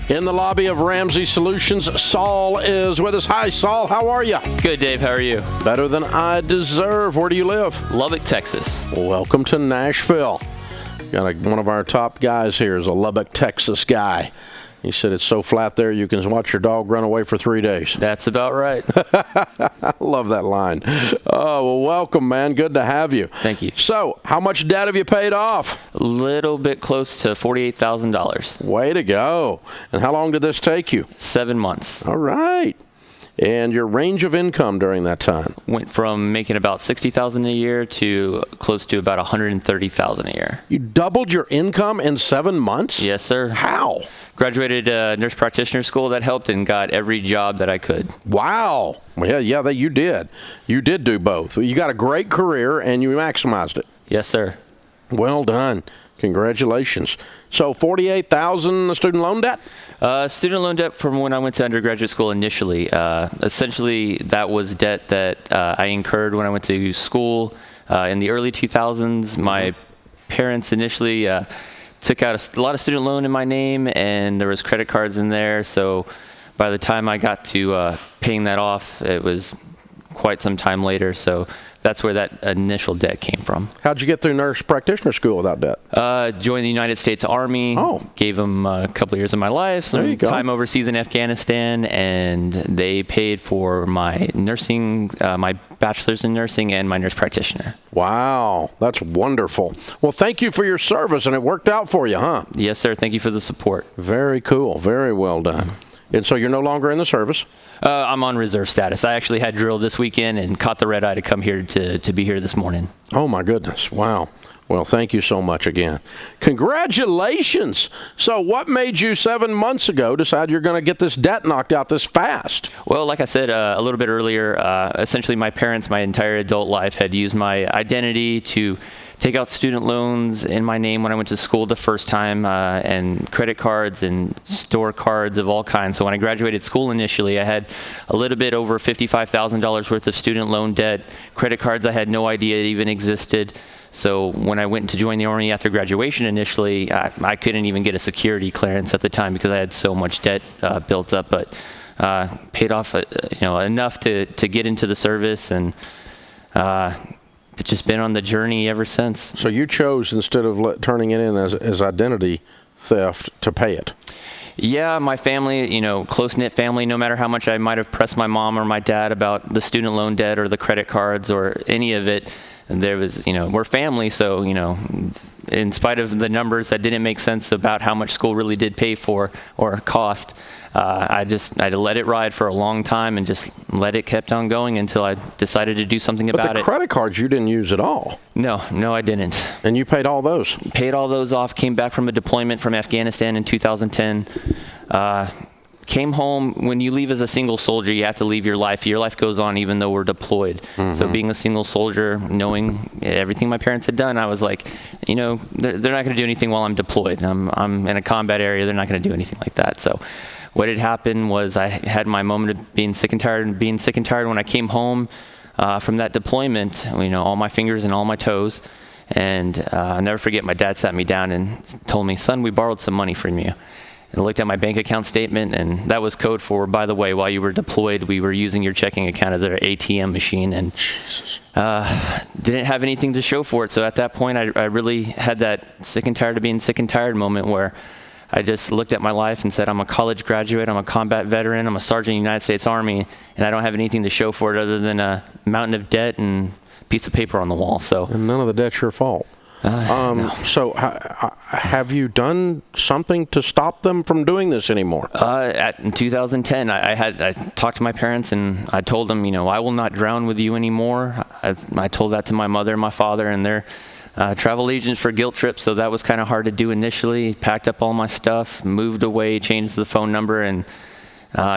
In the lobby of Ramsey Solutions, Saul is with us. Hi, Saul. How are you? Good, Dave. How are you? Better than I deserve. Where do you live? Lubbock, Texas. Welcome to Nashville. Got one of our top guys here is a Lubbock, Texas guy. He said it's so flat there you can watch your dog run away for 3 days. That's about right. I love that line. Oh, well, welcome, man. Good to have you. Thank you. So, how much debt have you paid off? A little bit close to $48,000. Way to go. And how long did this take you? 7 months. All right. And your range of income during that time? Went from making about $60,000 a year to close to about $130,000 a year. You doubled your income in 7 months? Yes, sir. How? Graduated nurse practitioner school. That helped, and got every job that I could. Wow. Well, yeah, you did. You did do both. You got a great career, and you maximized it. Yes, sir. Well done. Congratulations. So $48,000 student loan debt? Student loan debt from when I went to undergraduate school initially. Essentially, that was debt that I incurred when I went to school in the early 2000s. My parents initially took out a lot of student loan in my name, and there was credit cards in there. So by the time I got to paying that off, it was quite some time later. So that's where that initial debt came from. How'd you get through nurse practitioner school without debt? Joined the United States Army. Gave them a couple of years of my life, some time overseas in Afghanistan, and they paid for my nursing, my bachelor's in nursing, and my nurse practitioner. Wow, that's wonderful. Well, thank you for your service, and it worked out for you, huh? Yes, sir. Thank you for the support. Very cool. Very well done. And so you're no longer in the service? I'm on reserve status. I actually had drill this weekend and caught the red eye to come here to be here this morning. Oh, my goodness. Wow. Well, thank you so much again. Congratulations. So what made you 7 months ago decide you're going to get this debt knocked out this fast? Well, like I said a little bit earlier, essentially my parents, my entire adult life, had used my identity to take out student loans in my name when I went to school the first time, and credit cards and store cards of all kinds. So when I graduated school initially, I had a little bit over $55,000 worth of student loan debt. Credit cards I had no idea it even existed. So when I went to join the Army after graduation initially, I couldn't even get a security clearance at the time because I had so much debt built up, but paid off enough to get into the service, and just been on the journey ever since. So you chose, instead of turning it in as identity theft, to pay it? Yeah, my family, close-knit family, no matter how much I might have pressed my mom or my dad about the student loan debt or the credit cards or any of it, there was, we're family, so, in spite of the numbers that didn't make sense about how much school really did pay for or cost, I had to let it ride for a long time and just let it kept on going until I decided to do something about it. But the credit cards you didn't use at all? No, I didn't. And you paid all those? Paid all those off, came back from a deployment from Afghanistan in 2010. Came home. When you leave as a single soldier, you have to leave your life. Your life goes on even though we're deployed. Mm-hmm. So being a single soldier, knowing everything my parents had done, I was like, they're not going to do anything while I'm deployed. I'm in a combat area. They're not going to do anything like that. So what had happened was I had my moment of being sick and tired. And being sick and tired when I came home from that deployment, all my fingers and all my toes. And I'll never forget, my dad sat me down and told me, "Son, we borrowed some money from you." And I looked at my bank account statement, and that was code for, by the way, while you were deployed, we were using your checking account as our ATM machine, and didn't have anything to show for it. So at that point, I really had that sick and tired of being sick and tired moment where I just looked at my life and said, I'm a college graduate, I'm a combat veteran, I'm a sergeant in the United States Army, and I don't have anything to show for it other than a mountain of debt and a piece of paper on the wall. And none of the debt's your fault. No. So have you done something to stop them from doing this anymore? In 2010, I talked to my parents, and I told them, I will not drown with you anymore. I told that to my mother and my father, and they're travel agents for guilt trips, so that was kind of hard to do initially. Packed up all my stuff, moved away, changed the phone number, and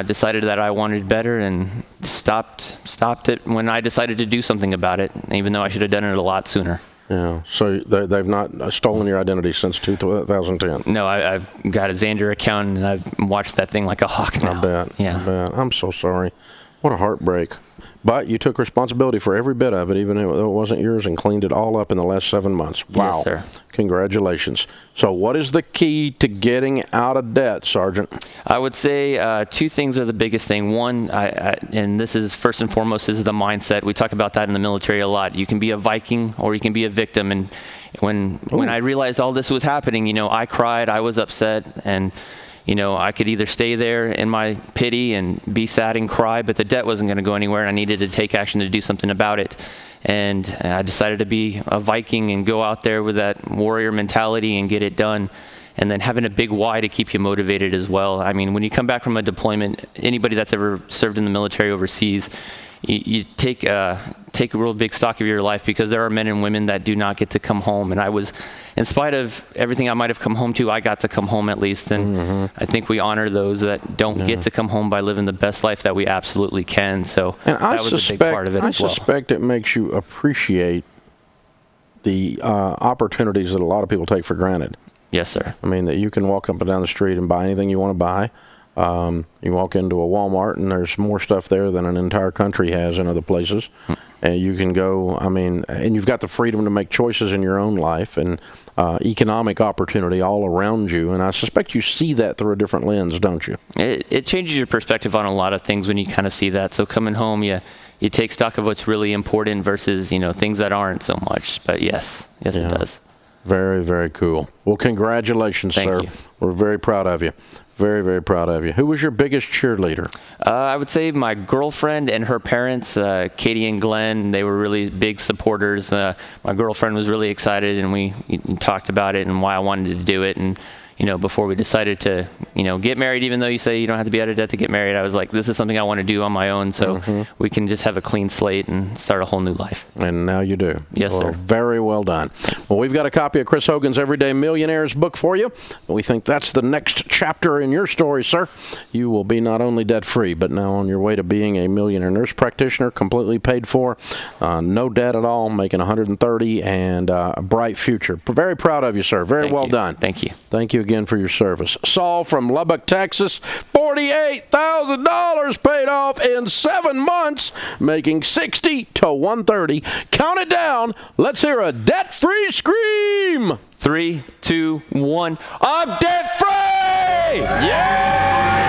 decided that I wanted better, and stopped it when I decided to do something about it, even though I should have done it a lot sooner. Yeah, so they've not stolen your identity since 2010? No, I've got a Xander account, and I've watched that thing like a hawk now. I bet. Yeah. I bet. I'm so sorry. What a heartbreak. But you took responsibility for every bit of it, even though it wasn't yours, and cleaned it all up in the last 7 months. Wow. Yes, sir. Congratulations. So what is the key to getting out of debt, Sergeant? I would say two things are the biggest thing. One, and this is first and foremost, is the mindset. We talk about that in the military a lot. You can be a Viking or you can be a victim. And when I realized all this was happening, I cried, I was upset, and I could either stay there in my pity and be sad and cry, but the debt wasn't going to go anywhere, and I needed to take action to do something about it. And I decided to be a Viking and go out there with that warrior mentality and get it done. And then having a big why to keep you motivated as well. I mean, when you come back from a deployment, anybody that's ever served in the military overseas, you take a real big stock of your life, because there are men and women that do not get to come home. And I was, in spite of everything I might have come home to, I got to come home at least. And I think we honor those that don't get to come home by living the best life that we absolutely can. So that was a big part of it as well. I suspect it makes you appreciate the opportunities that a lot of people take for granted. Yes, sir. I mean, that you can walk up and down the street and buy anything you want to buy. You walk into a Walmart and there's more stuff there than an entire country has in other places. And you can go, and you've got the freedom to make choices in your own life and economic opportunity all around you. And I suspect you see that through a different lens, don't you? It changes your perspective on a lot of things when you kind of see that. So coming home, you take stock of what's really important versus, things that aren't so much. But yes, it does. Very, very cool. Well, congratulations, sir. Thank you. We're very proud of you. Very, very proud of you. Who was your biggest cheerleader? I would say my girlfriend and her parents, Katie and Glenn. They were really big supporters. My girlfriend was really excited, and we talked about it and why I wanted to do it. And before we decided to, get married, even though you say you don't have to be out of debt to get married, I was like, this is something I want to do on my own, so we can just have a clean slate and start a whole new life. And now you do. Yes, sir. Very well done. Well, we've got a copy of Chris Hogan's Everyday Millionaires book for you. We think that's the next chapter in your story, sir. You will be not only debt-free, but now on your way to being a millionaire nurse practitioner, completely paid for, no debt at all, making $130, and a bright future. Very proud of you, sir. Very well done. Thank you. Thank you again for your service. Saul from Lubbock, Texas, $48,000 paid off in 7 months, making $60 to $130. Count it down. Let's hear a debt-free scream. 3, 2, 1. I'm debt-free! Yeah!